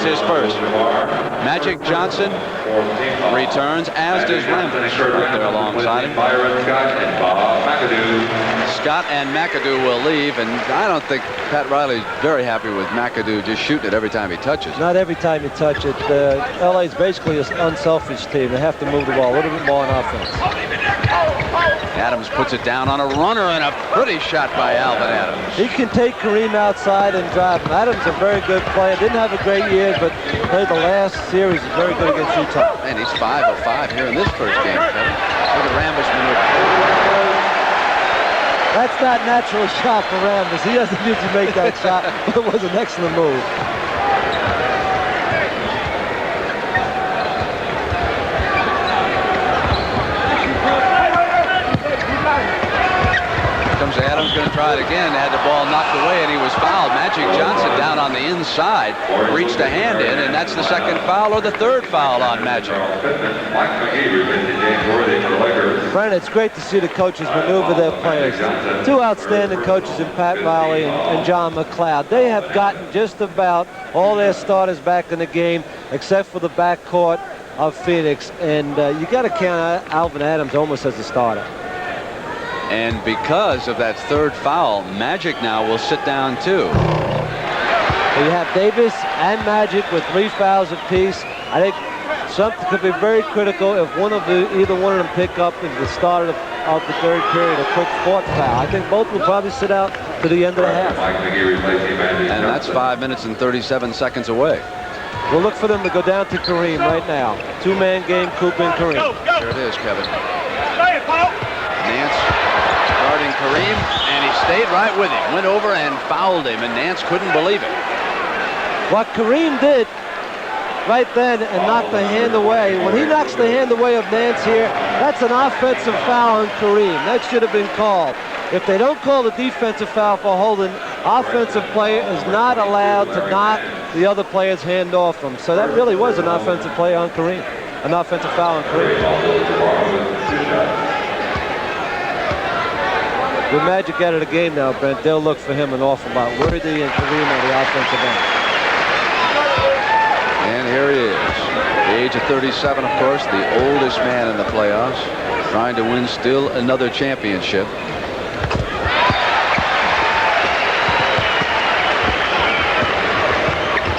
That's his first. Magic Johnson returns, as does Rambis right there alongside him. Scott and McAdoo will leave, and I don't think Pat Riley's very happy with McAdoo just shooting it every time he touches it. Not every time you touch it. LA's basically an unselfish team. They have to move the ball a little bit more on offense. Adams puts it down on a runner, and a pretty shot by Alvin Adams. He can take Kareem outside and drive him. Adams a very good player. Didn't have a great year, but played the last series very good against Utah. And he's 5 of 5 here in this first game, Kevin. Look at Rambis maneuver. That's not natural shot for Rambis. He doesn't usually make that shot, but it was an excellent move. Comes Adams, going to try it again. Had the ball knocked away, and he was fouled. Magic Johnson down on the inside, reached a hand in, and that's the second foul or the third foul on Magic. Brent, it's great to see the coaches maneuver their players. Two outstanding coaches in Pat Riley and John McLeod. They have gotten just about all their starters back in the game, except for the backcourt of Phoenix. And you got to count Alvin Adams almost as a starter. And because of that third foul, Magic now will sit down too. So you have Davis and Magic with 3 fouls apiece. I think something could be very critical if either one of them pick up at the start of the third period a quick fourth foul. I think both will probably sit out to the end of the half. And that's 5 minutes and 37 seconds away. We'll look for them to go down to Kareem right now. Two-man game, Cooper and Kareem. Here it is, Kevin. Nance guarding Kareem, and he stayed right with him. Went over and fouled him, and Nance couldn't believe it. What Kareem did right then and knocked the hand away. When he knocks the hand away of Nance here, that's an offensive foul on Kareem. That should have been called. If they don't call the defensive foul for holding, offensive player is not allowed to knock the other player's hand off him. So that really was an offensive play on Kareem. An offensive foul on Kareem. With Magic out of the game now, Brent, they'll look for him an awful lot. Worthy and Kareem on the offensive end. And here he is. At the age of 37, of course, the oldest man in the playoffs, trying to win still another championship.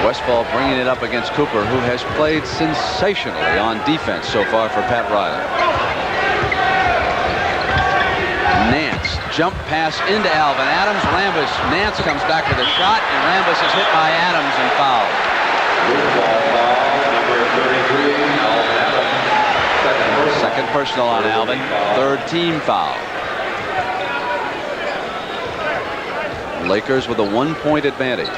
Westphal bringing it up against Cooper, who has played sensationally on defense so far for Pat Riley. Nance, jump pass into Alvin Adams. Nance comes back with a shot, and Rambis is hit by Adams and fouled. Second personal on Alvin, third team foul. Lakers with a 1-point advantage.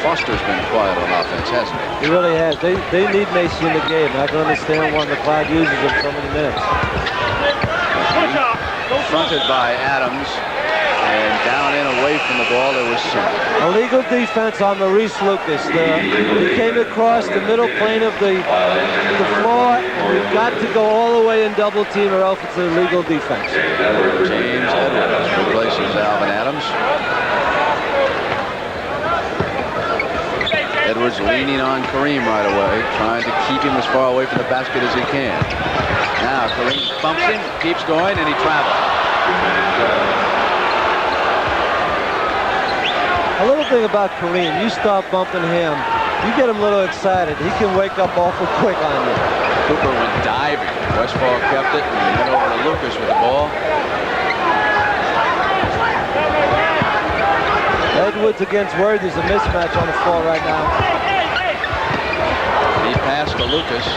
Foster's been quiet on offense, hasn't he? He really has. They need Macy in the game. I can understand why McLeod uses him so many minutes. Fronted by Adams, and down and away from the ball, there was some illegal defense on Maurice Lucas. He came across the middle plane of the floor, and we've got to go all the way in double team or else it's illegal defense. James Edwards replaces Alvin Adams. Edwards leaning on Kareem right away, trying to keep him as far away from the basket as he can. Now Kareem bumps him, keeps going, and he travels. A little thing about Kareem, you start bumping him, you get him a little excited. He can wake up awful quick on you. Cooper went diving. Westphal kept it and went over to Lucas with the ball. Edwards against Worthy is a mismatch on the floor right now. He passed to Lucas.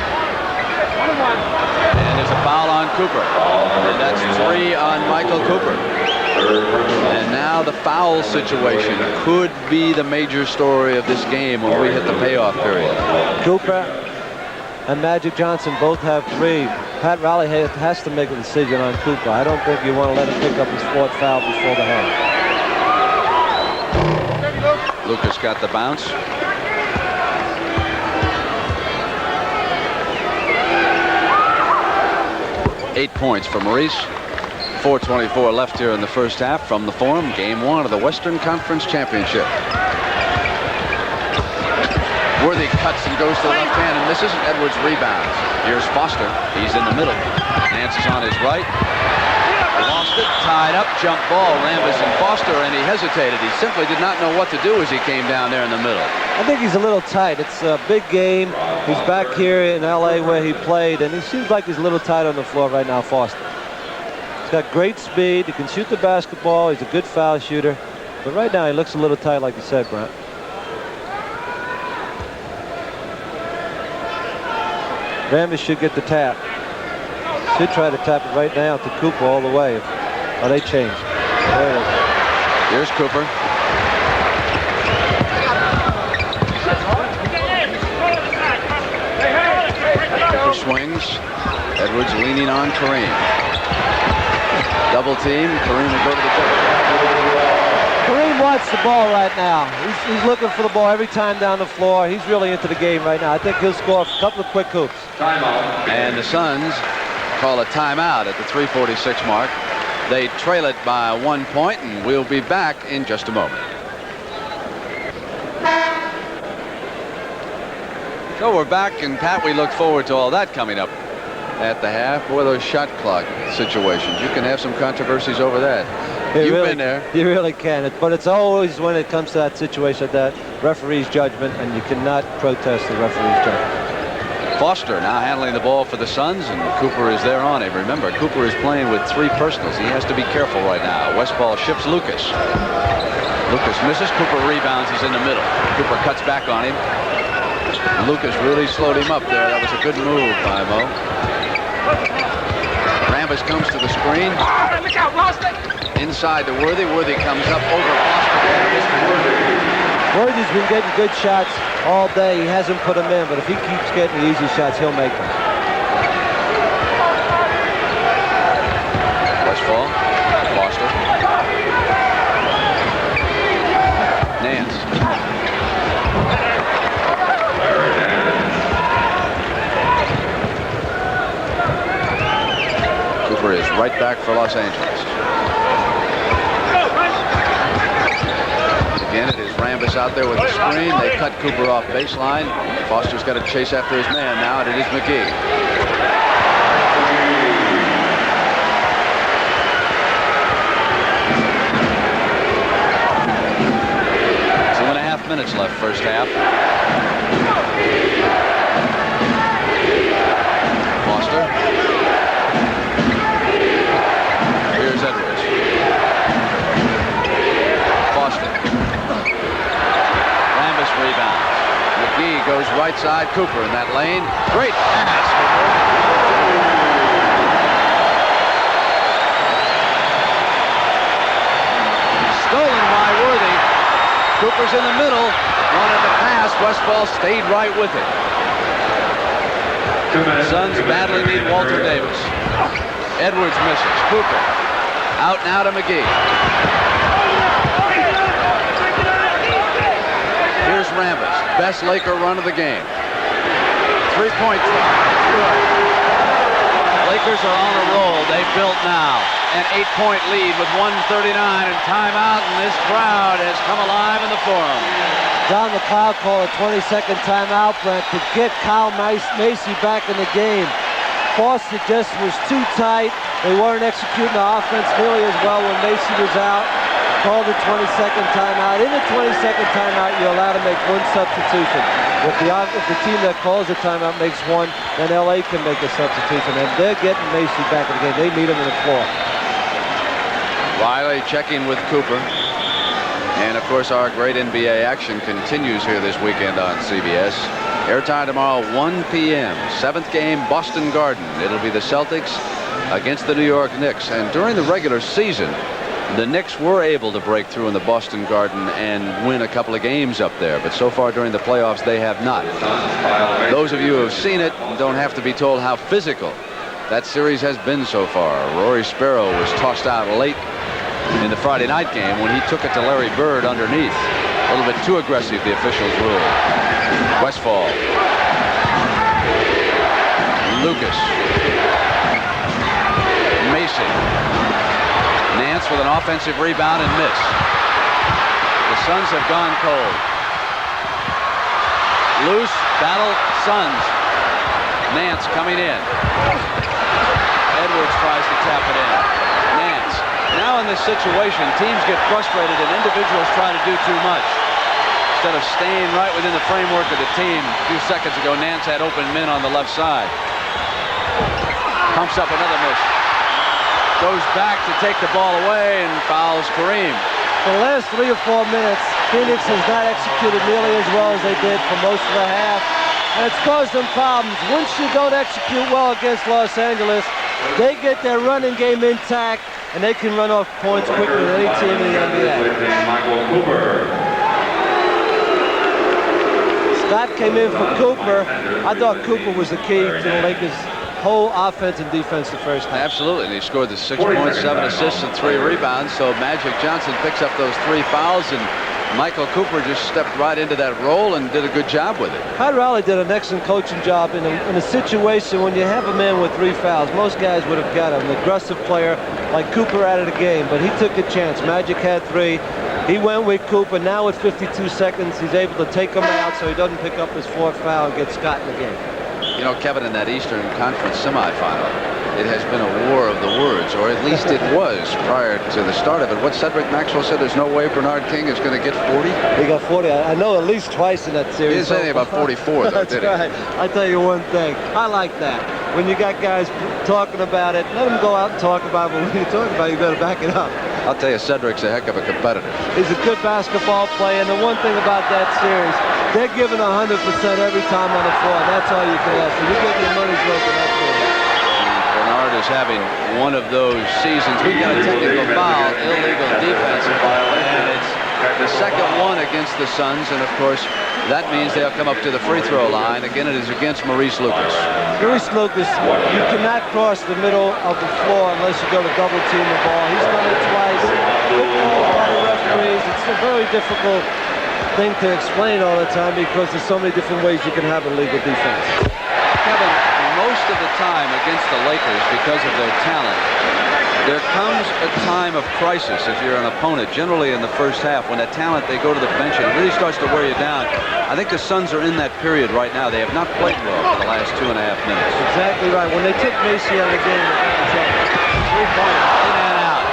And there's a foul on Cooper. And that's 3 on Michael Cooper. And now the foul situation could be the major story of this game when we hit the payoff period. Cooper and Magic Johnson both have 3. Pat Riley has to make a decision on Cooper. I don't think you want to let him pick up his 4th foul before the half. Lucas got the bounce. Eight points for Maurice. 4:24 left here in the first half from the Forum. Game 1 of the Western Conference Championship. Worthy cuts and goes to the left hand and misses. Edwards rebounds. Here's Foster. He's in the middle. Nance is on his right. Lost it. Tied up. Jump ball. Rambis and Foster, and he hesitated. He simply did not know what to do as he came down there in the middle. I think he's a little tight. It's a big game. He's back here in L.A. where he played, and he seems like he's a little tight on the floor right now, Foster. He's got great speed. He can shoot the basketball. He's a good foul shooter. But right now he looks a little tight, like you said, Brent. Rambis should get the tap. Should try to tap it right now to Cooper all the way. Oh, they changed. There it is. Here's Cooper. Cooper swings. Edwards leaning on Kareem. Double team. Kareem will go to the double. Kareem wants the ball right now. He's looking for the ball every time down the floor. He's really into the game right now. I think he'll score a couple of quick hoops. Timeout. And the Suns call a timeout at the 3:46 mark. They trail it by 1 point, and we'll be back in just a moment. So we're back, and Pat, we look forward to all that coming up at the half. Boy, those shot clock situations. You can have some controversies over that. You've been there. You really can. But it's always when it comes to that situation, that referee's judgment, and you cannot protest the referee's judgment. Foster now handling the ball for the Suns, and Cooper is there on him. Remember, Cooper is playing with 3 personals. He has to be careful right now. Westball shifts Lucas. Lucas misses. Cooper rebounds. He's in the middle. Cooper cuts back on him. Lucas really slowed him up there. That was a good move by Mo. Rambis comes to the screen. Look out, lost it. Inside to Worthy. Worthy comes up over Foster. Worthy's been getting good shots all day. He hasn't put them in, but if he keeps getting the easy shots, he'll make them. Westfall. Foster. Nance. Cooper is right back for Los Angeles. Again, it is Rambis out there with the screen. They cut Cooper off baseline. Foster's got to chase after his man now, and it is McGee. Two and a half minutes left, first half. Foster. Here's Edwards. Foster. Rebound. McGee goes right side. Cooper in that lane. Great pass. Stolen by Worthy. Cooper's in the middle. Wanted the pass. Westball stayed right with it. Suns badly need Walter Davis. Edwards misses. Cooper. Out now to McGee. Here's Rambis. Best Laker run of the game. 3-point try. Good. Lakers are on a roll. They built now an 8-point lead with 1:39 and timeout, and this crowd has come alive in the Forum. Don McLeod called a 20-second timeout, Brent, to get Kyle Macy back in the game. Foster just was too tight. They weren't executing the offense nearly as well when Macy was out. Called a 20-second timeout. In the 20-second timeout, you're allowed to make one substitution. If the team that calls a timeout makes one, then LA can make a substitution. And they're getting Macy back in the game. They need him in the floor. Riley checking with Cooper. And, of course, our great NBA action continues here this weekend on CBS. Airtime tomorrow, 1 p.m. 7th game, Boston Garden. It'll be the Celtics against the New York Knicks. And during the regular season, the Knicks were able to break through in the Boston Garden and win a couple of games up there. But so far during the playoffs, they have not. Those of you who have seen it don't have to be told how physical that series has been so far. Rory Sparrow was tossed out late in the Friday night game when he took it to Larry Bird underneath. A little bit too aggressive, the officials ruled. Westfall. Lucas. Macy. with an offensive rebound and miss. The Suns have gone cold. Loose, battle, Suns. Nance coming in. Edwards tries to tap it in. Nance. Now in this situation, teams get frustrated and individuals try to do too much. Instead of staying right within the framework of the team, a few seconds ago, Nance had open men on the left side. Pumps up another miss. Goes back to take the ball away and fouls Kareem. For the last 3 or 4 minutes, Phoenix has not executed nearly as well as they did for most of the half. And it's caused them problems. Once you don't execute well against Los Angeles, they get their running game intact, and they can run off points quicker than any team in the NBA. Scott came in for Cooper. I thought Cooper was the key to the Lakers' whole offense and defense the first half. Absolutely, and he scored the 6 points, 7 assists, and 3 rebounds. So Magic Johnson picks up those 3 fouls, and Michael Cooper just stepped right into that role and did a good job with it. Pat Riley did an excellent coaching job in a situation when you have a man with 3 fouls. Most guys would have got an aggressive player like Cooper out of the game, but he took a chance. Magic had 3. He went with Cooper. Now with 52 seconds, he's able to take him out so he doesn't pick up his 4th foul and get Scott in the game. You know, Kevin, in that Eastern Conference semifinal, it has been a war of the words, or at least it was prior to the start of it. What Cedric Maxwell said, there's no way Bernard King is going to get 40? He got 40. I know at least twice in that series. He didn't say anything about 44, though, That's did he? right. I tell you one thing. I like that. When you got guys talking about it, let them go out and talk about it. But when you talk about it, you better back it up. I'll tell you, Cedric's a heck of a competitor. He's a good basketball player, and the one thing about that series, they're giving 100% every time on the floor, and that's all you can ask for. You give your money's worth in that series. Bernard is having one of those seasons. We got a technical foul, illegal defense, and it's the second one against the Suns, and of course, that means they'll come up to the free throw line. Again, it is against Maurice Lucas. Maurice Lucas, you cannot cross the middle of the floor unless you go to double team the ball. He's done it twice. By the referees. It's a very difficult thing to explain all the time because there's so many different ways you can have illegal defense. Kevin, most of the time against the Lakers, because of their talent, there comes a time of crisis if you're an opponent, generally in the first half, when that talent, they go to the bench and it really starts to wear you down. I think the Suns are in that period right now. They have not played well for the last 2.5 minutes. Exactly right. When they took Macy out of the game, they got in and out.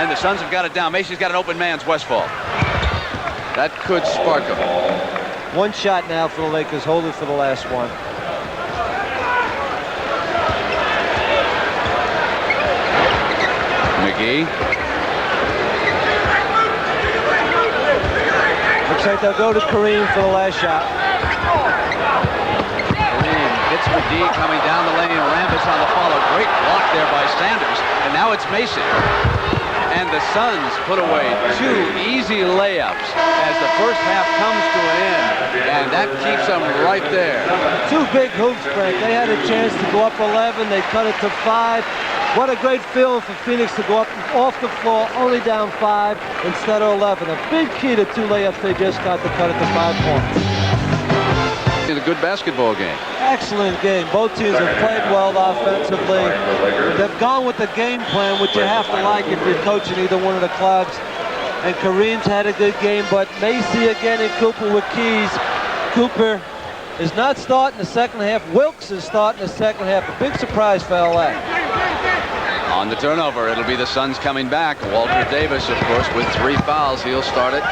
And the Suns have got it down. Macy's got an open man's Westfall. That could spark them. One shot now for the Lakers. Hold it for the last one. McGee. Looks like they'll go to Kareem for the last shot. Kareem hits McGee coming down the lane. Rambis on the follow. Great block there by Sanders. And now it's Mason. And the Suns put away 2 easy layups as the first half comes to an end. And that keeps them right there. 2 big hoops, Frank. They had a chance to go up 11. They cut it to 5. What a great feeling for Phoenix to go up off the floor, only down 5 instead of 11. A big key to 2 layups they just got to cut it to 5 points. It's a good basketball game. Excellent game. Both teams have played well offensively. They've gone with the game plan, which you have to like if you're coaching either one of the clubs. And Kareem's had a good game, but Macy again and Cooper with keys. Cooper is not starting the second half. Wilkes is starting the second half. A big surprise for LA. On the turnover, it'll be the Suns coming back. Walter Davis, of course, with 3 fouls. He'll start it.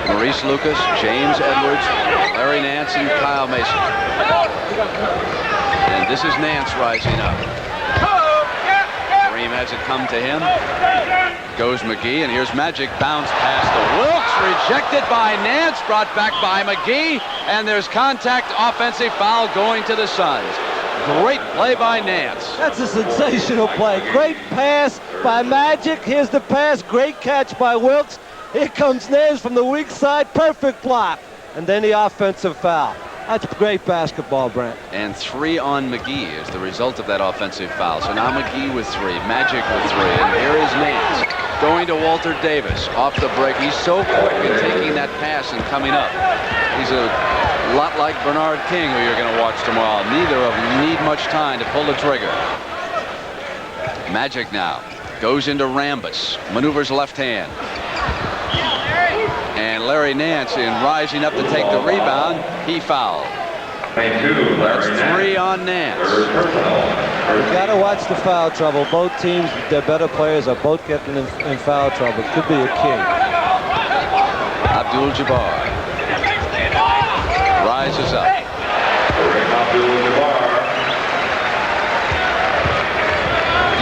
Maurice Lucas, James Edwards, Larry Nance, and Kyle Mason. And this is Nance rising up. Kareem has it come to him. Goes McGee, and here's Magic. Bounce pass to Wilkes. Rejected by Nance. Brought back by McGee. And there's contact, offensive foul going to the Suns. Great play by Nance. That's a sensational play. Great pass by Magic. Here's the pass. Great catch by Wilkes. Here comes Nance from the weak side. Perfect block. And then the offensive foul. That's great basketball, Brent. And 3 on McGee is the result of that offensive foul. So now McGee with 3, Magic with 3, and here is Nance going to Walter Davis off the break. He's so quick in taking that pass and coming up. He's a lot like Bernard King, who you're going to watch tomorrow. Neither of them need much time to pull the trigger. Magic now. Goes into Rambus. Maneuvers left hand. And Larry Nance, in rising up to take the rebound, he fouled. That's 3 on Nance. You've got to watch the foul trouble. Both teams, their better players, are both getting in foul trouble. Could be a key. Abdul-Jabbar rises up.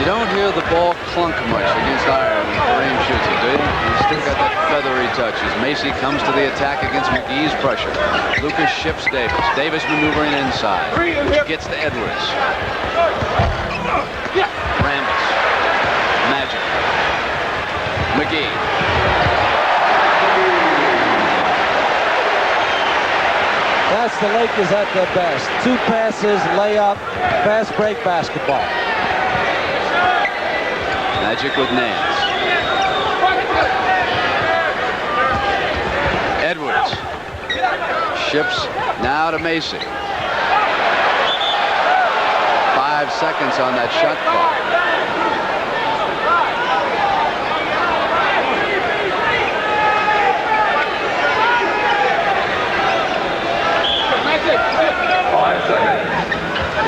You don't hear the ball clunk much against iron when Kareem shoots it, do you? He's still got that feathery touch as Macy comes to the attack against McGee's pressure. Lucas shifts Davis. Davis maneuvering inside. Gets to Edwards. Rambus. Magic. McGee. That's the Lakers at their best. 2 passes, layup, fast break basketball. Magic with Nance. Edwards. Ships now to Macy. 5 seconds on that shot clock.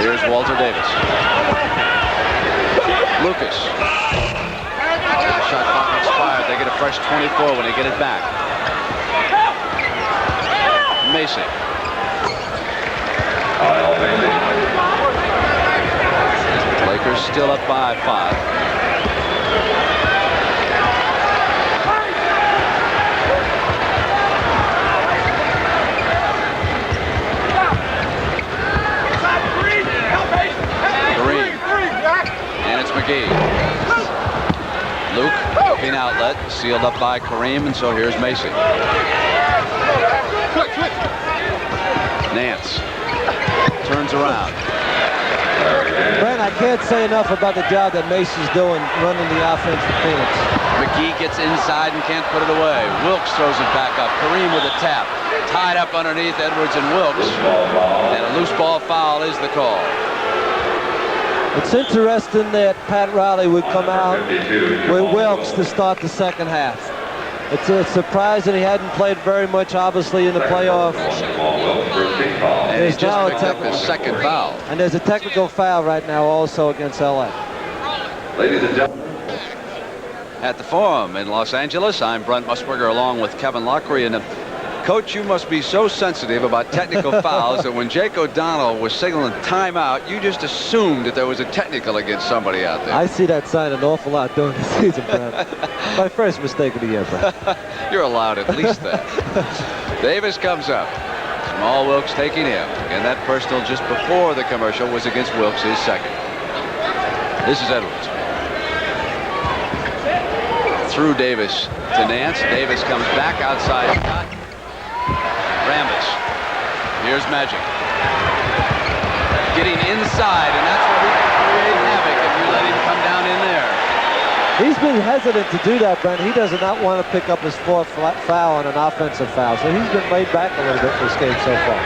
Here's Walter Davis. Lucas. Shot clock expired. They get a fresh 24 when they get it back. Macy. Lakers still up by 5. Kareem. And it's McGee. Luke, looking outlet, sealed up by Kareem, and so here's Macy. Nance turns around. Brent, I can't say enough about the job that Macy's doing running the offense for Phoenix. McGee gets inside and can't put it away. Wilkes throws it back up. Kareem with a tap. Tied up underneath Edwards and Wilkes. And a loose ball foul is the call. It's interesting that Pat Riley would come out with Wilkes to start the second half. It's surprising he hadn't played very much, obviously, in the playoffs. And he's just picked up his second foul. And there's a technical foul right now also against LA. Ladies and gentlemen. At the Forum in Los Angeles, I'm Brent Musburger along with Kevin Lockery. And Coach, you must be so sensitive about technical fouls that when Jake O'Donnell was signaling timeout, you just assumed that there was a technical against somebody out there. I see that sign an awful lot during the season, Brent. My first mistake of the year, Brent. You're allowed at least that. Davis comes up. Jamal Wilkes taking him. And that personal just before the commercial was against Wilkes, his second. This is Edwards. Through Davis to Nance. Davis comes back outside. Rambus. Here's Magic. Getting inside, and that's where he can create havoc if you let him come down in there. He's been hesitant to do that, Brent. He does not want to pick up his 4th foul on an offensive foul, so he's been laid back a little bit for this game so far.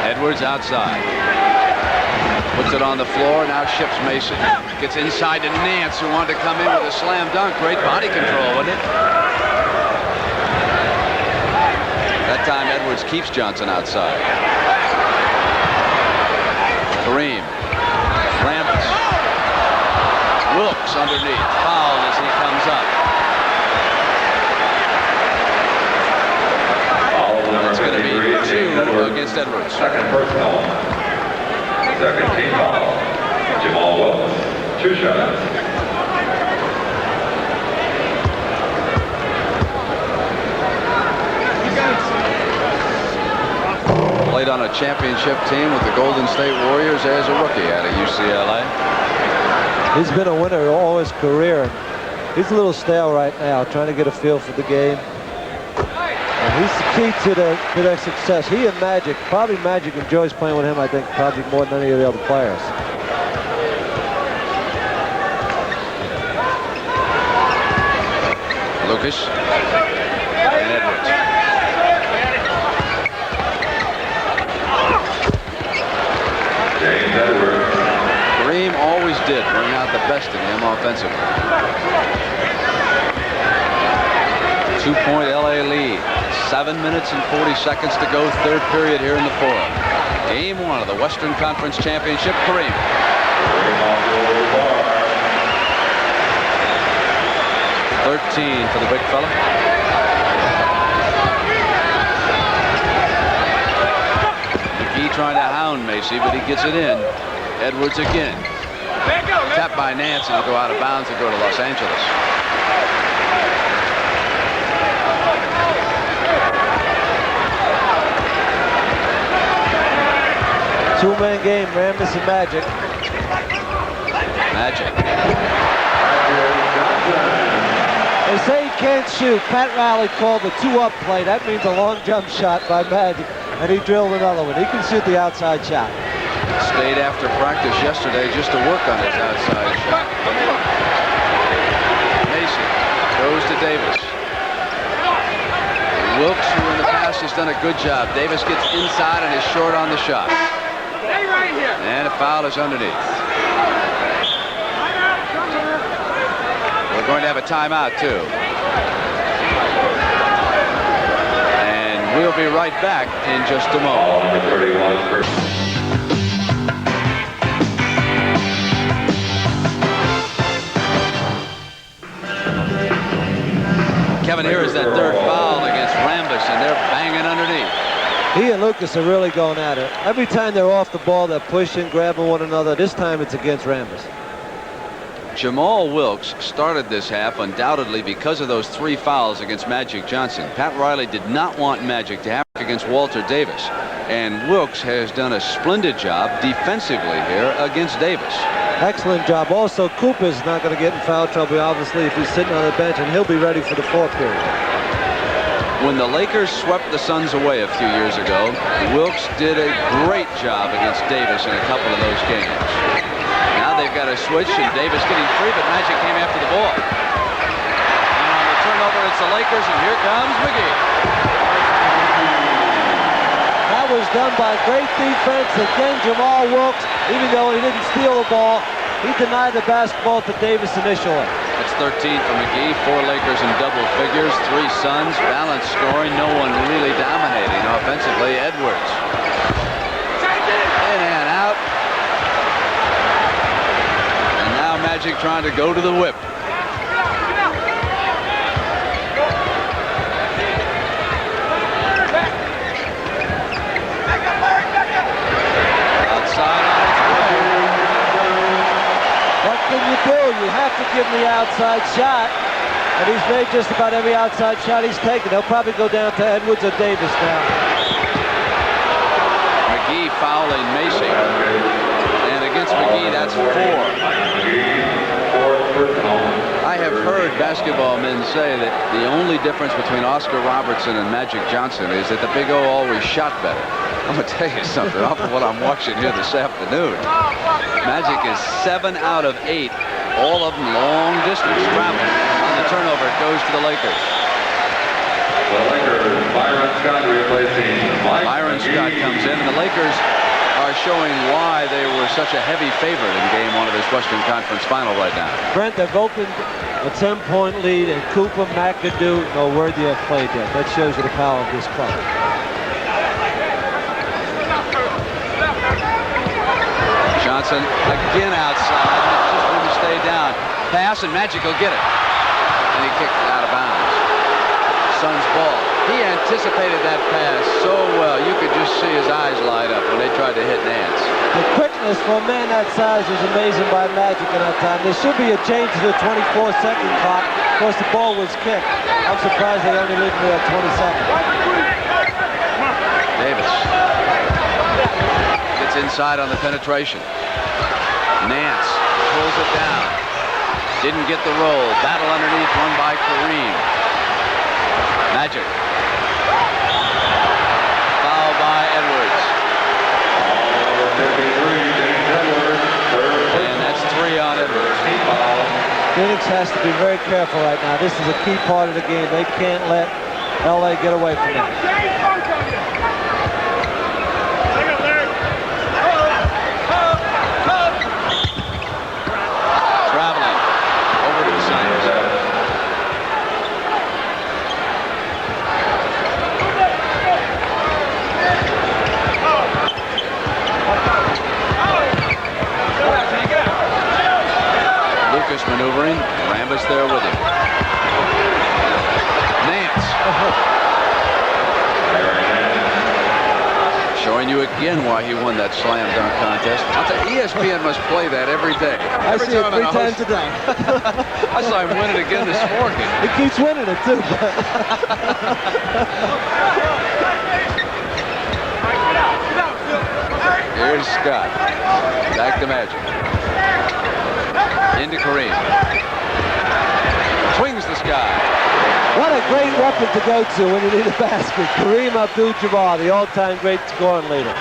Edwards outside. Puts it on the floor, now ships Mason. Gets inside to Nance, who wanted to come in with a slam dunk. Great body control, wasn't it? That time Edwards keeps Johnson outside. Kareem. Rambus. Wilkes underneath. Fouled as he comes up. That's going to be 2 against Edwards. Second personal. Second team foul. Jamal Wilkes. 2 shots. Played on a championship team with the Golden State Warriors as a rookie out of UCLA. He's been a winner all his career. He's a little stale right now, trying to get a feel for the game. And he's the key to their success. He and Magic, probably Magic enjoys playing with him, I think, probably more than any of the other players. Lucas and Edwards. Kareem always did bring out the best in him offensively. 2-point LA lead. 7 minutes and 40 seconds to go, third period here in the fourth. Game 1 of the Western Conference Championship. Kareem. 13 for the big fella. McGee trying to hound Macy, but he gets it in. Edwards again. Tapped by Nance, and he'll go out of bounds and go to Los Angeles. Two-man game, Rambis and Magic. Magic. They say he can't shoot. Pat Riley called the 2-up play. That means a long jump shot by Magic, and he drilled another one. He can shoot the outside shot. Stayed after practice yesterday just to work on his outside shot. Macy goes to Davis. Wilkes, who in the past has done a good job. Davis gets inside and is short on the shot. And a foul is underneath. We're going to have a timeout, too. And we'll be right back in just a moment. Kevin, here is that third foul against Rambis, and they're banging underneath. He and Lucas are really going at it. Every time they're off the ball, they're pushing, grabbing one another. This time it's against Rambis. Jamal Wilkes started this half undoubtedly because of those 3 fouls against Magic Johnson. Pat Riley did not want Magic to have against Walter Davis. And Wilkes has done a splendid job defensively here against Davis. Excellent job. Also, Cooper's not going to get in foul trouble, obviously, if he's sitting on the bench, and he'll be ready for the fourth period. When the Lakers swept the Suns away a few years ago, Wilkes did a great job against Davis in a couple of those games. Now they've got a switch, and Davis getting free, but Magic came after the ball. And on the turnover, it's the Lakers, and here comes McGee. That was done by great defense. Again, Jamal Wilkes, even though he didn't steal the ball, he denied the basketball to Davis initially. That's 13 for McGee, 4 Lakers in double figures, 3 Suns, balanced scoring, no one really dominating offensively. Edwards. In and out. And now Magic trying to go to the whip. Outside on its way. What can you do? You have to give him the outside shot. And he's made just about every outside shot he's taken. They'll probably go down to Edwards or Davis now. McGee fouling Macy. And against McGee, that's 4. I have heard basketball men say that the only difference between Oscar Robertson and Magic Johnson is that the Big O always shot better. I'm going to tell you something off of what I'm watching here this afternoon. Magic is 7 out of 8. All of them long distance travel. On the turnover, it goes to the Lakers. The Lakers, Byron Scott replacing Mike. Byron Scott comes in, and the Lakers are showing why they were such a heavy favorite in game 1 of this Western Conference final right now. Brent, they've opened a 10-point lead, and Cooper, McAdoo are worthy of play yet. That shows you the power of this club. Johnson again outside, and it just wouldn't stay down. Pass, and Magic will get it. And he kicked it out of bounds. Suns ball. He anticipated that pass so well. You could just see his eyes light up when they tried to hit Nance. The quickness for a man that size was amazing by Magic in that time. There should be a change to the 24-second clock. Of course, the ball was kicked. I'm surprised they only leave me at 20 seconds. Davis gets inside on the penetration. Nance pulls it down. Didn't get the roll. Battle underneath, won by Kareem. Magic. Foul by Edwards. And that's 3 on Edwards. Phoenix has to be very careful right now. This is a key part of the game. They can't let LA get away from them. Rambis there with him. Nance. Showing you again why he won that slam dunk contest. I'll tell you, ESPN must play that every day. I see it 3 times a day. I saw him win it again this morning. He keeps winning it too. Here's Scott. Back to Magic. Into Kareem. Swings the sky. What a great weapon to go to when you need a basket. Kareem Abdul-Jabbar, the all-time great scoring leader.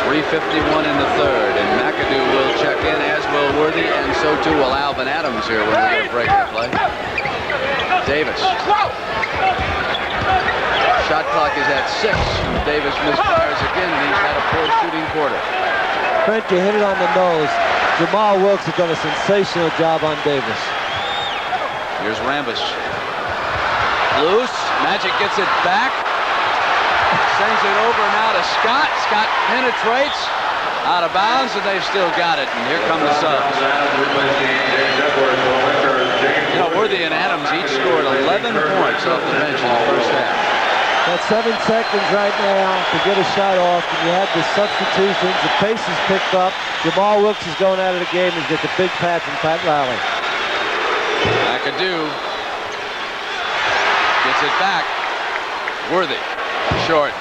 3:51 in the third, and McAdoo will check in, as will Worthy, and so too will Alvin Adams here when we get a break in play. Davis. Shot clock is at 6. Davis misfires again, and he's had a poor shooting quarter. Brent, you hit it on the nose. Jamal Wilkes has done a sensational job on Davis. Here's Rambis. Loose. Magic gets it back. Sends it over now to Scott. Scott penetrates. Out of bounds, and they've still got it. And here come the Suns. You know, Worthy and Adams each scored 11 points off the bench in the first half. Got 7 seconds right now to get a shot off. And you had the substitutions. The pace is picked up. Jamal Wilkes is going out of the game. He's got the big pat from Pat Riley. McAdoo gets it back. Worthy. Short.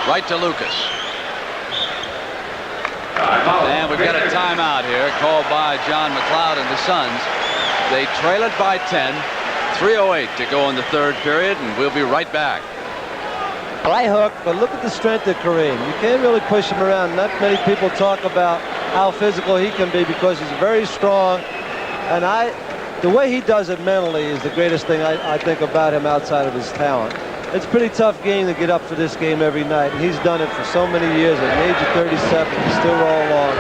Right to Lucas. And we've got a timeout here called by John McLeod and the Suns. They trail it by 10. 3:08 to go in the third period, and we'll be right back. Right hook, but look at the strength of Kareem. You can't really push him around. Not many people talk about how physical he can be because he's very strong. And the way he does it mentally is the greatest thing I think about him outside of his talent. It's a pretty tough game to get up for this game every night, and he's done it for so many years. At the age of 37, he's still rolling along.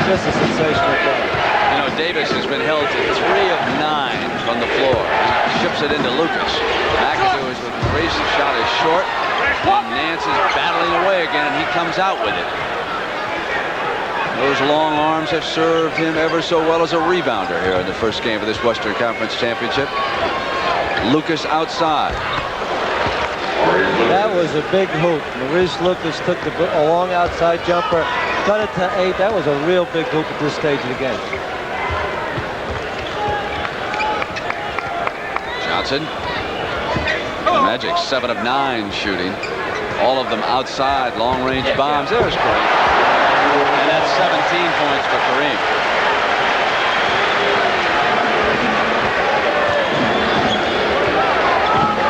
Just a sensational play. You know, Davis has been held to 3 of 9 from the floor. He ships it into Lucas. McAdoo is with 3. The shot is short. And Nance is battling away again, and he comes out with it. Those long arms have served him ever so well as a rebounder here in the first game of this Western Conference Championship. Lucas outside. That was a big hoop. Maurice Lucas took a long outside jumper, cut it to 8. That was a real big hoop at this stage of the game. Johnson. Magic 7 of 9 shooting. All of them outside, long-range bombs. There's Kareem. And that's 17 points for Kareem.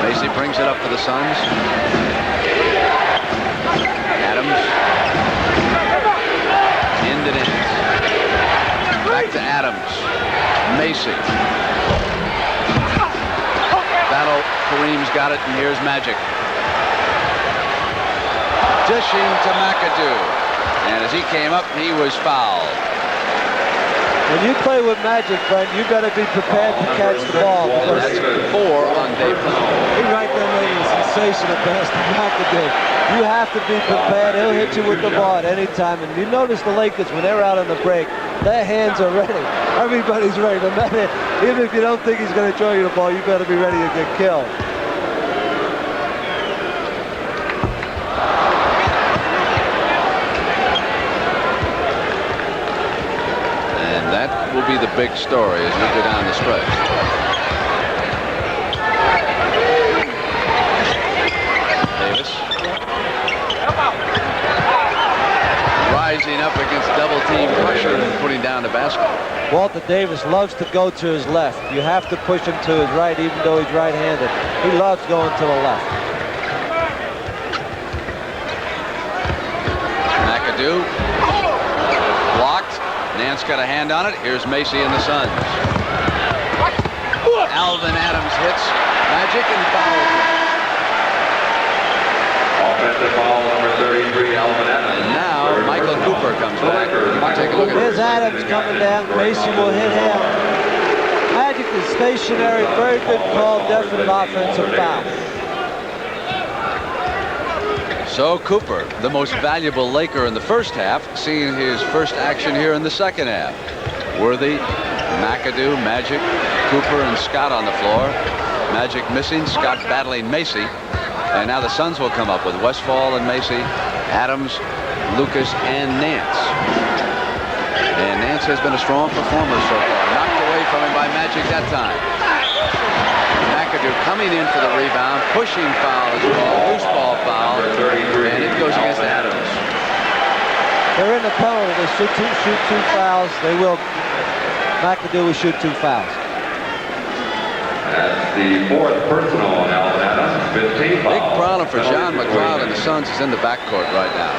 Macy brings it up for the Suns. Adams. Into Nance. Back to Adams. Macy. Battle. Kareem's got it, and here's Magic. Dishing to McAdoo. And as he came up, he was fouled. When you play with Magic, Brent, you better be prepared to catch the ball. That's 4 on Davis. He right there made a sensational pass to McAdoo. You have to be prepared. He'll hit you with the ball at any time. And you notice the Lakers, when they're out on the break, their hands are ready. Everybody's ready. No matter, even if you don't think he's going to throw you the ball, you better be ready to get killed. Will be the big story as we go down the stretch. Davis rising up against double team pressure and putting down the basket. Walter Davis loves to go to his left. You have to push him to his right, even though he's right-handed. He loves going to the left. McAdoo blocked. Nance got a hand on it. Here's Macy and the Suns. Alvin Adams hits Magic and fouls. Offensive foul number 33, Alvin Adams. And now Michael Cooper comes back. Take a look at Here's this. Adams coming down. Macy will hit him. Magic is stationary. Very good call. Definite offensive foul. So Cooper, the most valuable Laker in the first half, seeing his first action here in the second half. Worthy McAdoo, Magic, Cooper, and Scott on the floor. Magic missing, Scott battling Macy. And now the Suns will come up with Westfall and Macy, Adams, Lucas, and Nance. And Nance has been a strong performer so far. Knocked away from him by Magic that time. McAdoo coming in for the rebound. Pushing foul is called. Loose ball foul. And it goes against Adams. They're in the penalty. They should shoot 2 fouls. They will. McAdoo will shoot 2 fouls. That's the 4th personal on Alvin Adams. 15 fouls. Big problem for John McLeod and the Suns is in the backcourt right now.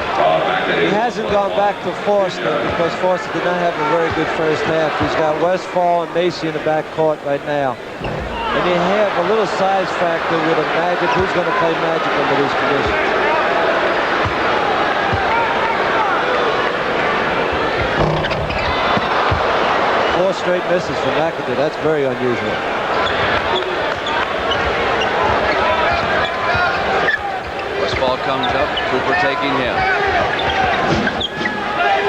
He hasn't gone back to Forster because Forster did not have a very good first half. He's got Westfall and Macy in the backcourt right now. And you have a little size factor with a Magic. Who's going to play Magic under these conditions? 4 straight misses for McAdoo. That's very unusual. Westfall comes up. Cooper taking him.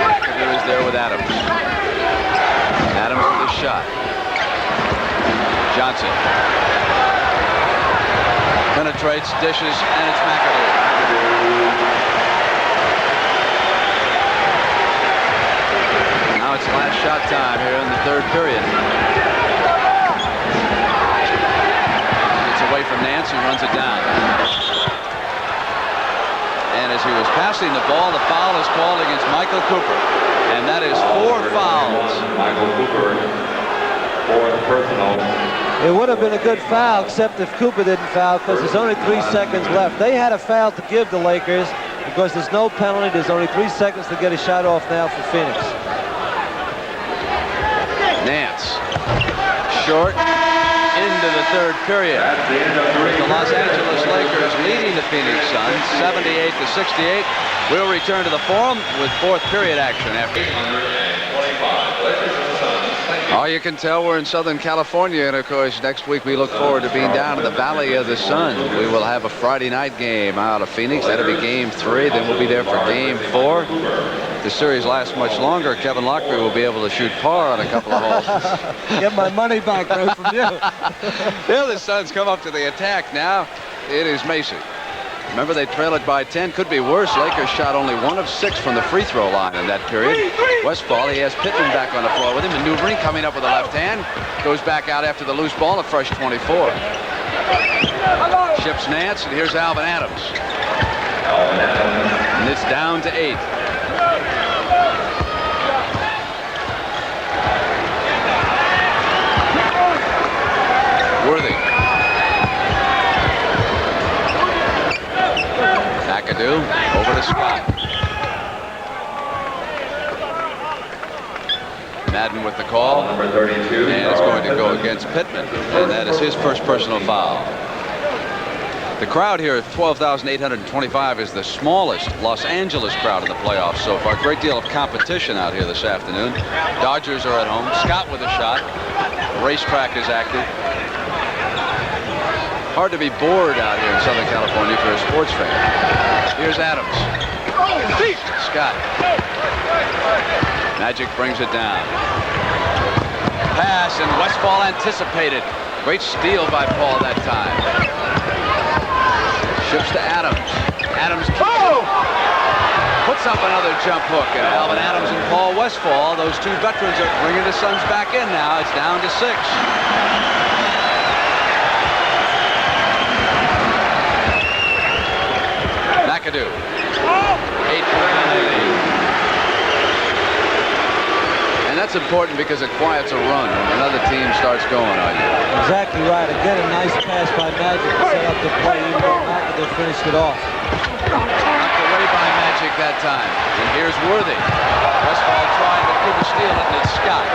McAdoo is there with Adams. Adams with a shot. Johnson penetrates, dishes, and it's McAdoo. Now it's last shot time here in the 3rd period. It's away from Nance, who runs it down. And as he was passing the ball, the foul is called against Michael Cooper. And that is 4 fouls. Michael Cooper, 4th personal. It would have been a good foul, except if Cooper didn't foul, because there's only 3 seconds left. They had a foul to give the Lakers because there's no penalty. There's only 3 seconds to get a shot off now for Phoenix. Nance, short, into the 3rd period. The Los Angeles Lakers leading the Phoenix Suns 78-68. We'll return to the Forum with 4th period action after. Oh, you can tell we're in Southern California, and of course next week we look forward to being down in the Valley of the Sun. We will have a Friday night game out of Phoenix. That'll be game 3. Then we'll be there for game 4. If the series lasts much longer, Kevin Locklear will be able to shoot par on a couple of holes. Get my money back right from you. Here the Suns come up to the attack now. It is Macy. Remember, they trail it by 10. Could be worse. Lakers shot only 1 of 6 from the free throw line in that period. Westfall, he has Pittman back on the floor with him. Maneuvering, coming up with the left hand. Goes back out after the loose ball, a fresh 24. Ships Nance, and here's Alvin Adams. And it's down to 8. Worthy. McAdoo over to Scott. Madden with the call. Number 32. And it's going to go against Pittman. And that is his first personal foul. The crowd here at 12,825 is the smallest Los Angeles crowd in the playoffs so far. Great deal of competition out here this afternoon. Dodgers are at home. Scott with a shot. The racetrack is active. Hard to be bored out here in Southern California for a sports fan. Here's Adams. Scott. Magic brings it down. Pass, and Westfall anticipated. Great steal by Paul that time. Ships to Adams. Adams puts up another jump hook. And Alvin Adams and Paul Westfall, those 2 veterans, are bringing the Suns back in now. It's down to 6. McAdoo. 8-point lead. And that's important because it quiets a run when another team starts going on you. Exactly right. Again, a nice pass by Magic to set up the play. Even though McAdoo finished it off. Knocked away by Magic that time. And here's Worthy. Westfall trying, but couldn't steal it, and it's Scott.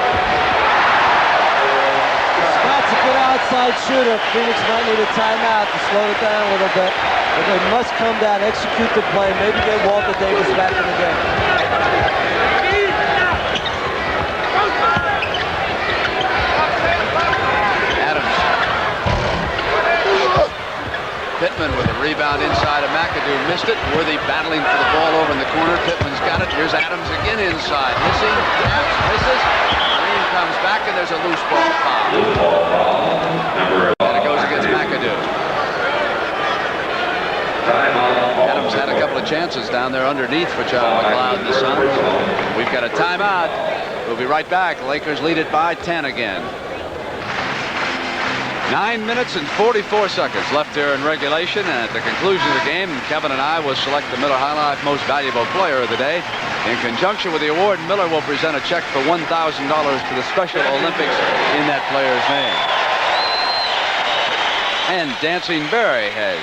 Scott's a good outside shooter. Phoenix might need a timeout to slow it down a little bit. But they must come down, execute the play, maybe get Walter Davis back in the game. Adams. Pittman with a rebound inside of McAdoo. Missed it. Worthy battling for the ball over in the corner. Pittman's got it. Here's Adams again inside. Missing. Adams misses. Kareem comes back, and there's a loose ball foul. And it goes against McAdoo. Adams had a couple of chances down there underneath for John McLeod and the Suns. We've got a timeout. We'll be right back. Lakers lead it by 10 again. 9 minutes and 44 seconds left here in regulation, and at the conclusion of the game, Kevin and I will select the Miller High Life Most Valuable Player of the Day. In conjunction with the award, Miller will present a check for $1,000 to the Special Olympics in that player's name. And Dancing Barry has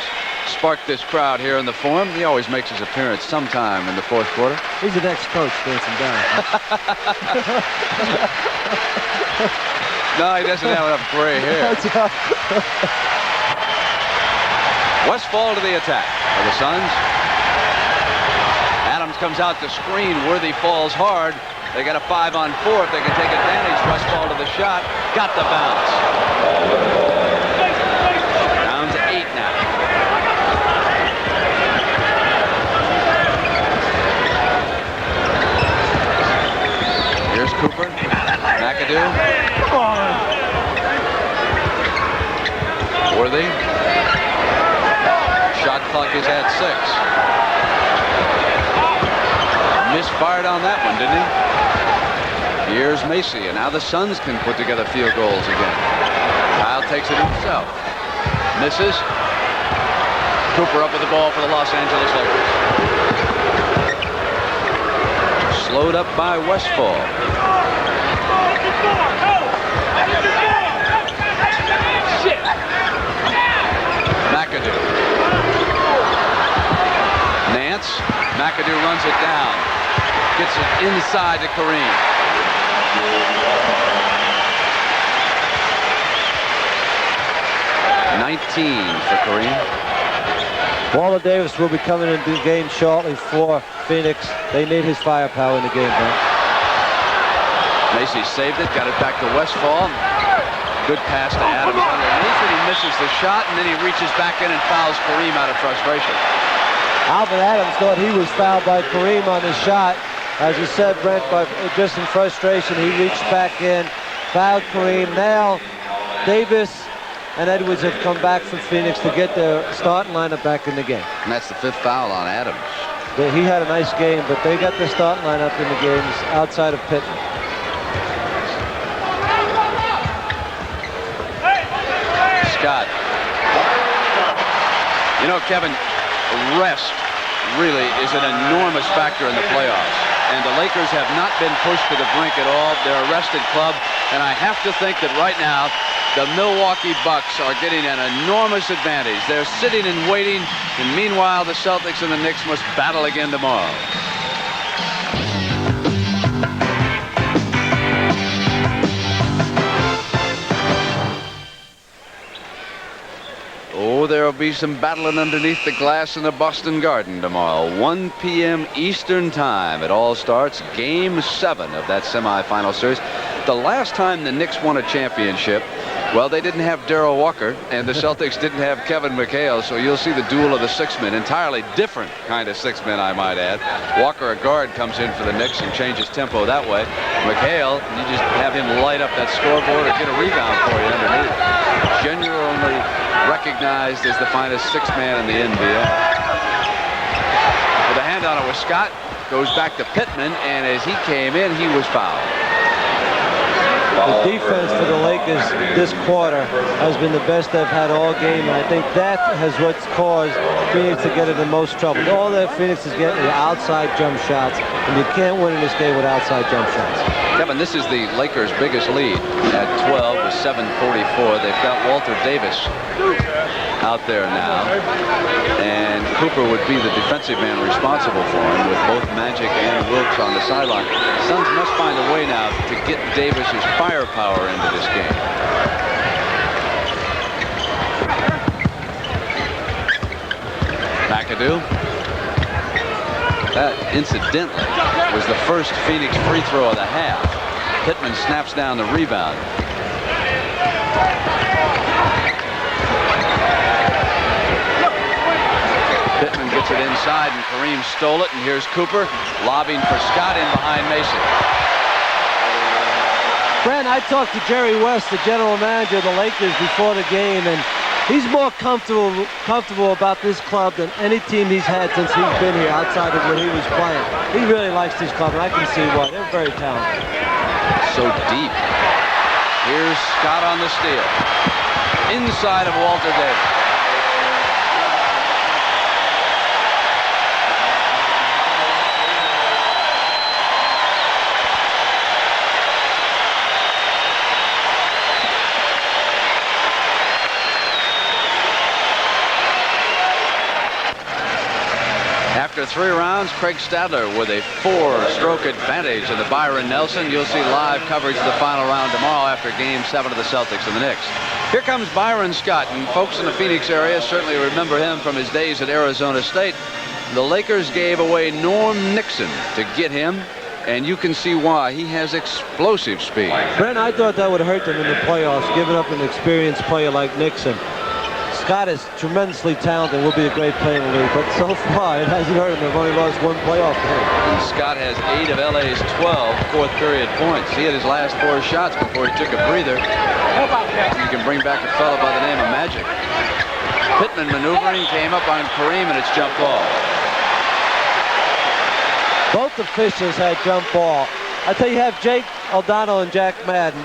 sparked this crowd here in the Forum. He always makes his appearance sometime in the fourth quarter. He's an ex-coach, Dancing Barry. No, he doesn't have enough gray hair. Westfall to the attack for the Suns. Adams comes out to screen. Worthy falls hard. They got a 5-on-4 if they can take advantage. Westfall to the shot. Got the bounce. Down to 8 now. Here's Cooper. McAdoo. Worthy. Shot clock is at 6. Misfired on that one, didn't he? Here's Macy, and now the Suns can put together field goals again. Kyle takes it himself. Misses. Cooper up with the ball for the Los Angeles Lakers. Slowed up by Westfall. McAdoo. Nance. McAdoo runs it down. Gets it inside to Kareem. $19 for Kareem. Walter Davis will be coming into the game shortly for Phoenix. They need his firepower in the game, man. Macy saved it, got it back to Westfall. Good pass to Adams underneath, and he misses the shot, and then he reaches back in and fouls Kareem out of frustration. Alvin Adams thought he was fouled by Kareem on his shot. As you said, Brent, but just in frustration, he reached back in, fouled Kareem. Now, Davis and Edwards have come back from Phoenix to get their starting lineup back in the game. And that's the 5th foul on Adams. He had a nice game, but they got their starting lineup in the games outside of Pittman. Scott. You know, Kevin, rest really is an enormous factor in the playoffs. And the Lakers have not been pushed to the brink at all. They're a rested club. And I have to think that right now, the Milwaukee Bucks are getting an enormous advantage. They're sitting and waiting. And meanwhile, the Celtics and the Knicks must battle again tomorrow. Oh, there will be some battling underneath the glass in the Boston Garden tomorrow. 1 p.m. Eastern Time. It all starts Game 7 of that semifinal series. The last time the Knicks won a championship, well, they didn't have Darryl Walker, and the Celtics didn't have Kevin McHale, so you'll see the duel of the 6-men. Entirely different kind of 6-men, I might add. Walker, a guard, comes in for the Knicks and changes tempo that way. McHale, you just have him light up that scoreboard or get a rebound for you underneath. Genuinely recognized as the finest 6-man in the NBA. With a hand on it with Scott, goes back to Pittman, and as he came in, he was fouled. The defense for the Lakers this quarter has been the best they've had all game, and I think that has what's caused Phoenix to get in the most trouble. All that Phoenix is getting are outside jump shots, and you can't win in this game with outside jump shots. Kevin, this is the Lakers' biggest lead at 12 with 7:44. They've got Walter Davis out there now, and Cooper would be the defensive man responsible for him with both Magic and Wilkes on the sideline. Suns must find a way now to get Davis's firepower into this game. McAdoo. That, incidentally, was the first Phoenix free throw of the half. Pittman snaps down the rebound. inside, and Kareem stole it. And here's Cooper lobbing for Scott in behind Mason. Brent, I talked to Jerry West, the general manager of the Lakers, before the game, and he's more comfortable about this club than any team he's had since he's been here, outside of when he was playing. He really likes this club, and I can see why. They're very talented. So deep. Here's Scott on the steal. Inside of Walter Davis. After 3 rounds, Craig Stadler with a 4-stroke advantage of the Byron Nelson. You'll see live coverage of the final round tomorrow after Game 7 of the Celtics and the Knicks. Here comes Byron Scott, and folks in the Phoenix area certainly remember him from his days at Arizona State. The Lakers gave away Norm Nixon to get him, and you can see why. He has explosive speed. Brent, I thought that would hurt them in the playoffs, giving up an experienced player like Nixon. Scott is tremendously talented, will be a great player in the league, but so far it hasn't hurt him. They've only lost 1 playoff game. And Scott has 8 of LA's 12 fourth-period points. He had his last 4 shots before he took a breather. You can bring back a fellow by the name of Magic. Pittman maneuvering, came up on Kareem, and it's jump ball. Both officials had jump ball. I tell you, have Jake Aldano and Jack Madden.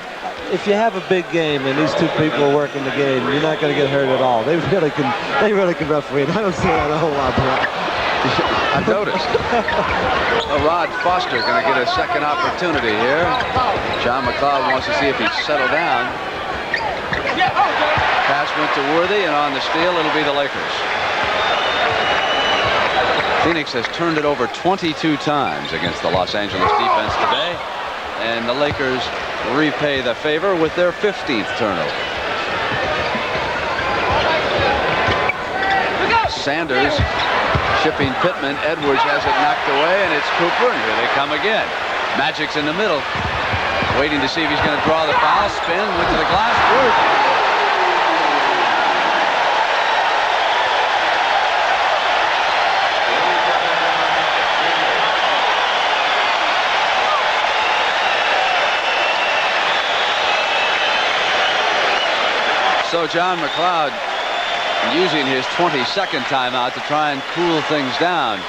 If you have a big game and these 2 people are working the game, you're not going to get hurt at all. They really can referee. And I don't see that a whole lot. I noticed. Well, Rod Foster going to get a second opportunity here. John McLeod wants to see if he's settled down. Pass went to Worthy, and on the steal, it'll be the Lakers. Phoenix has turned it over 22 times against the Los Angeles defense today, and the Lakers repay the favor with their 15th turnover. Sanders chipping Pittman. Edwards has it knocked away, and it's Cooper, and here they come again. Magic's in the middle, waiting to see if he's going to draw the foul. Spin, went to the glass. Worthy. So John McLeod using his 22nd timeout to try and cool things down.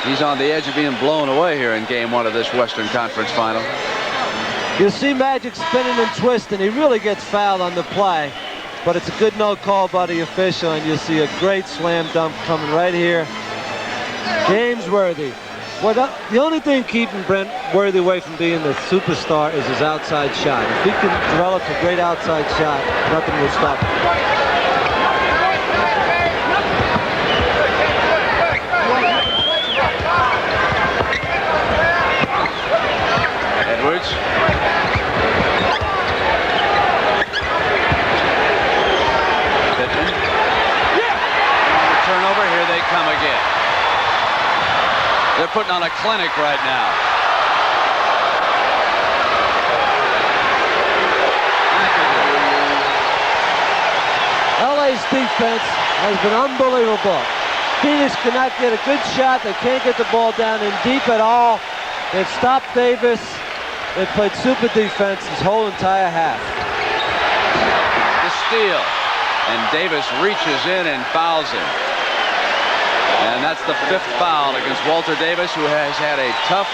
He's on the edge of being blown away here in Game 1 of this Western Conference Final. You see Magic spinning and twisting. He really gets fouled on the play, but it's a good no call by the official, and you'll see a great slam dunk coming right here. James Worthy. Well, the only thing keeping Brent Worthy away from being the superstar is his outside shot. If he can develop a great outside shot, nothing will stop him. Edwards. Pittman. Turnover, here they come again. They're putting on a clinic right now. LA's defense has been unbelievable. Phoenix cannot get a good shot. They can't get the ball down in deep at all. They've stopped Davis. They've played super defense this whole entire half. The steal. And Davis reaches in and fouls him. And that's the 5th foul against Walter Davis, who has had a tough,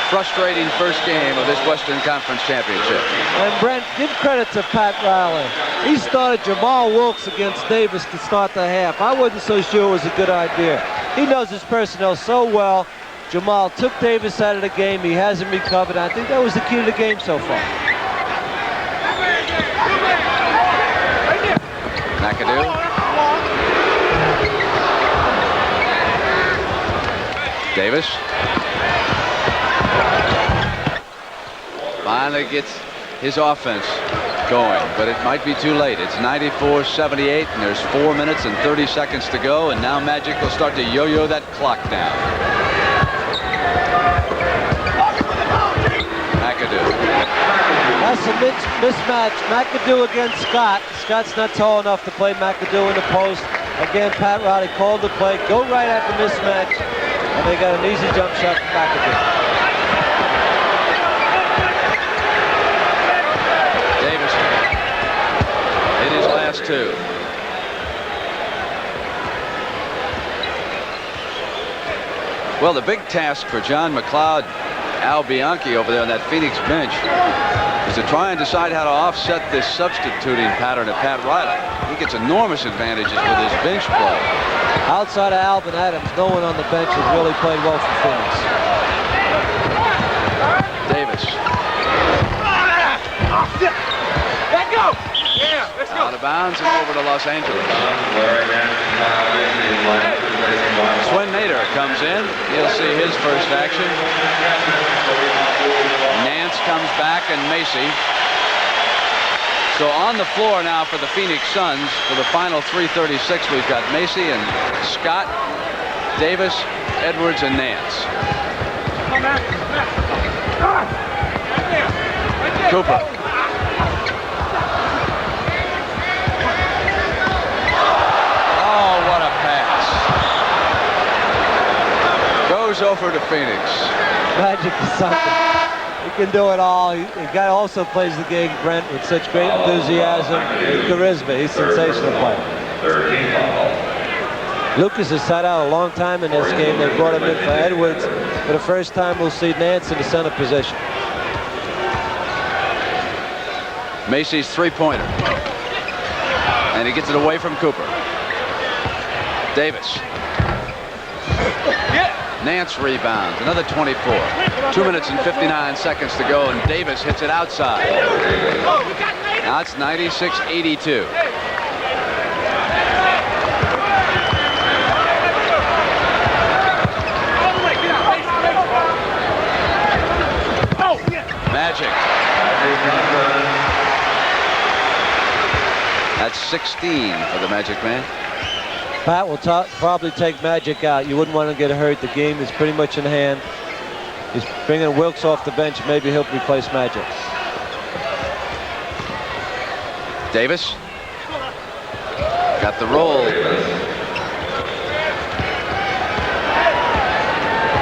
frustrating first game of this Western Conference Championship. And Brent, give credit to Pat Riley. He started Jamal Wilkes against Davis to start the half. I wasn't so sure it was a good idea. He knows his personnel so well. Jamal took Davis out of the game. He hasn't recovered. I think that was the key to the game so far. McAdoo. Davis finally gets his offense going, but it might be too late. It's 94-78, and there's 4 minutes and 30 seconds to go, and now Magic will start to yo-yo that clock down. McAdoo. That's a mismatch. McAdoo against Scott. Scott's not tall enough to play McAdoo in the post. Again, Pat Riley called the play. Go right at the mismatch. And they got an easy jump shot from McAdoo. Davis in his last two. Well, the big task for John McLeod, Al Bianchi over there on that Phoenix bench is to try and decide how to offset this substituting pattern of Pat Riley. He gets enormous advantages with his bench play. Outside of Alvin Adams, no one on the bench has really played well for Phoenix. Davis. Let go! Yeah, let's go. Out of bounds and over to Los Angeles. Swin Nader comes in. He'll see his first action. Nance comes back and Macy. So on the floor now for the Phoenix Suns for the final 3:36, we've got Macy and Scott, Davis, Edwards, and Nance. Cooper. Oh, what a pass. Goes over to Phoenix. Magic is something. He can do it all. The guy also plays the game, Brent, with such great enthusiasm and charisma. He's a sensational player. Lucas has sat out a long time in this game. They brought him in for Edwards. For the first time, we'll see Nance in the center position. Macy's three-pointer. And he gets it away from Cooper. Davis. Nance rebounds. Another 24. 2 minutes and 59 seconds to go, and Davis hits it outside. Now it's 96-82. Magic. That's 16 for the Magic man. Pat will probably take Magic out. You wouldn't want to get hurt. The game is pretty much in hand. He's bringing Wilkes off the bench. Maybe he'll replace Magic. Davis. Got the roll.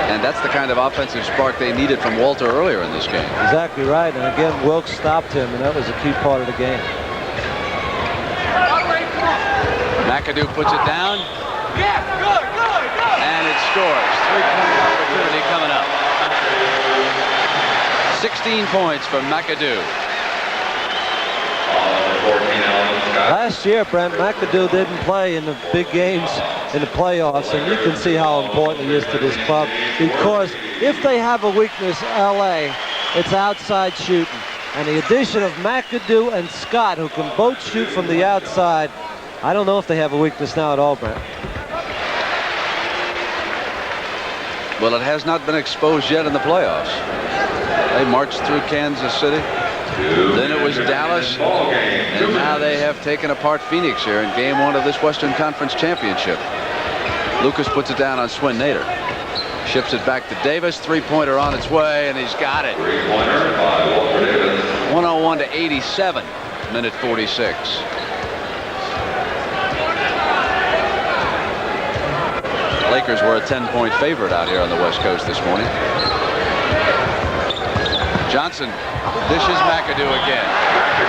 And that's the kind of offensive spark they needed from Walter earlier in this game. Exactly right. And again, Wilkes stopped him, and that was a key part of the game. McAdoo puts it down. Yeah, good. And it scores. Three-point opportunity coming up. 16 points for McAdoo. Last year, Brent, McAdoo didn't play in the big games in the playoffs, and you can see how important he is to this club, because if they have a weakness, LA, it's outside shooting. And the addition of McAdoo and Scott, who can both shoot from the outside, I don't know if they have a weakness now at all, Brent. Well, it has not been exposed yet in the playoffs. They marched through Kansas City. Then it was Dallas. And now they have taken apart Phoenix here in game one of this Western Conference Championship. Lucas puts it down on Swin Nader. Ships it back to Davis. Three-pointer on its way, and he's got it. 101-87, minute 46. Lakers were a 10-point favorite out here on the West Coast this morning. Johnson dishes McAdoo again.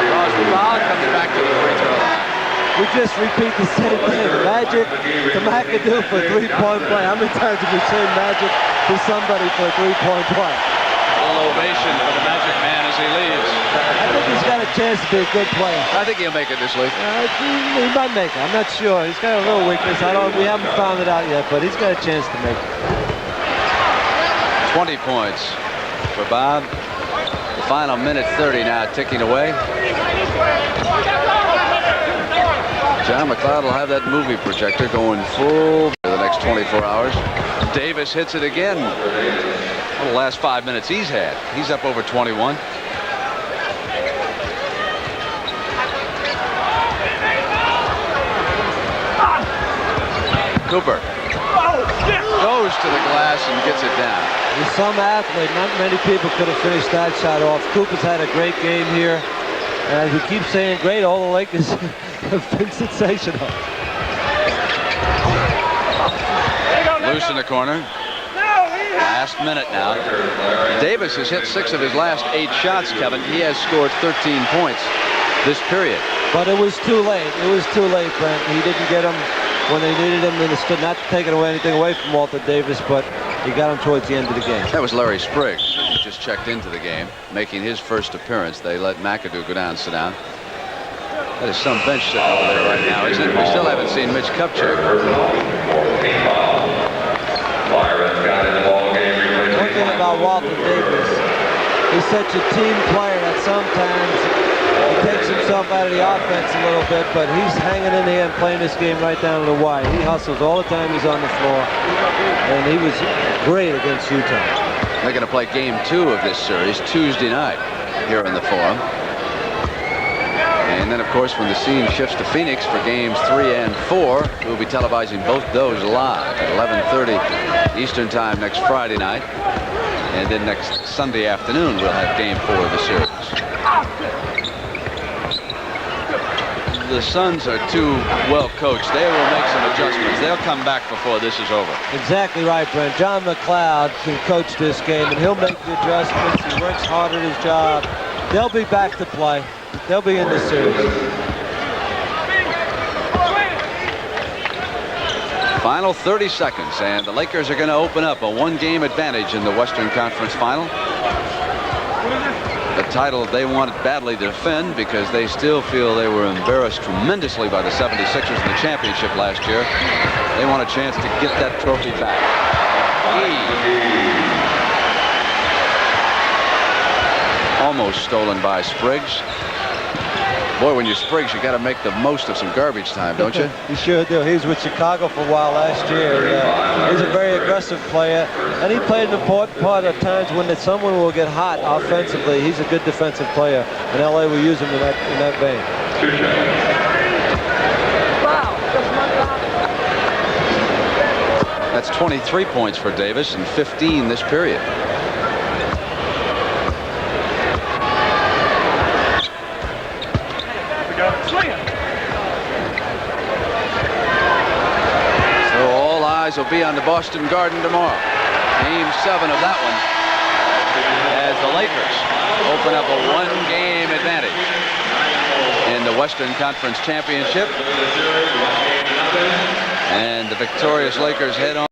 Crosby comes back to the free throw line. We just repeat the same thing. Magic to McAdoo for a three-point play. How many times have we seen Magic to somebody for a three-point play? A little ovation for the Magic man as he leaves. I think he's got a chance to be a good player. I think he'll make it this week. He might make it. I'm not sure. He's got a little weakness. We haven't found it out yet, but he's got a chance to make it. 20 points for Bob. The final minute 30 now ticking away. John McLeod will have that movie projector going full for the next 24 hours. Davis hits it again. Well, the last 5 minutes he's had. He's up over 21. Cooper goes to the glass and gets it down. He's some athlete. Not many people could have finished that shot off. Cooper's had a great game here. And we keep saying great. All the Lakers have been sensational. Loose in the corner. Last minute now. Davis has hit 6 of his last 8 shots, Kevin. He has scored 13 points this period. But it was too late. It was too late, Brent. He didn't get him when they needed him. And it's not taking anything away from Walter Davis, but he got him towards the end of the game. That was Larry Spriggs, who just checked into the game, making his first appearance. They let McAdoo go down and sit down. That is some bench sitting over there right now, isn't it? We still haven't seen Mitch Kupchak. One thing about Walter Davis, he's such a team player that sometimes he takes himself out of the offense a little bit, but he's hanging in there and playing this game right down to the wire. He hustles all the time he's on the floor, and he was great against Utah. They're going to play game 2 of this series Tuesday night here in the Forum. And then, of course, when the scene shifts to Phoenix for games 3 and 4, we'll be televising both those live at 11:30 Eastern Time next Friday night. And then next Sunday afternoon, we'll have game 4 of the series. The Suns are too well coached. They will make some adjustments. They'll come back before this is over. Exactly right, Brent. John McLeod can coach this game, and he'll make the adjustments. He works hard at his job. They'll be back to play. They'll be in this series. Final 30 seconds, and the Lakers are going to open up a 1-game advantage in the Western Conference Final. The title they wanted badly to defend because they still feel they were embarrassed tremendously by the 76ers in the championship last year. They want a chance to get that trophy back. Almost stolen by Spriggs. Boy, when you're Spriggs, you got to make the most of some garbage time, don't you? You sure do. He was with Chicago for a while last year. He's a very aggressive player, and he played an important part at times when someone will get hot offensively. He's a good defensive player, and LA will use him in that vein. That's 23 points for Davis and 15 this period. So all eyes will be on the Boston Garden tomorrow. Game 7 of that one as the Lakers open up a 1-game advantage in the Western Conference Championship. And the victorious Lakers head on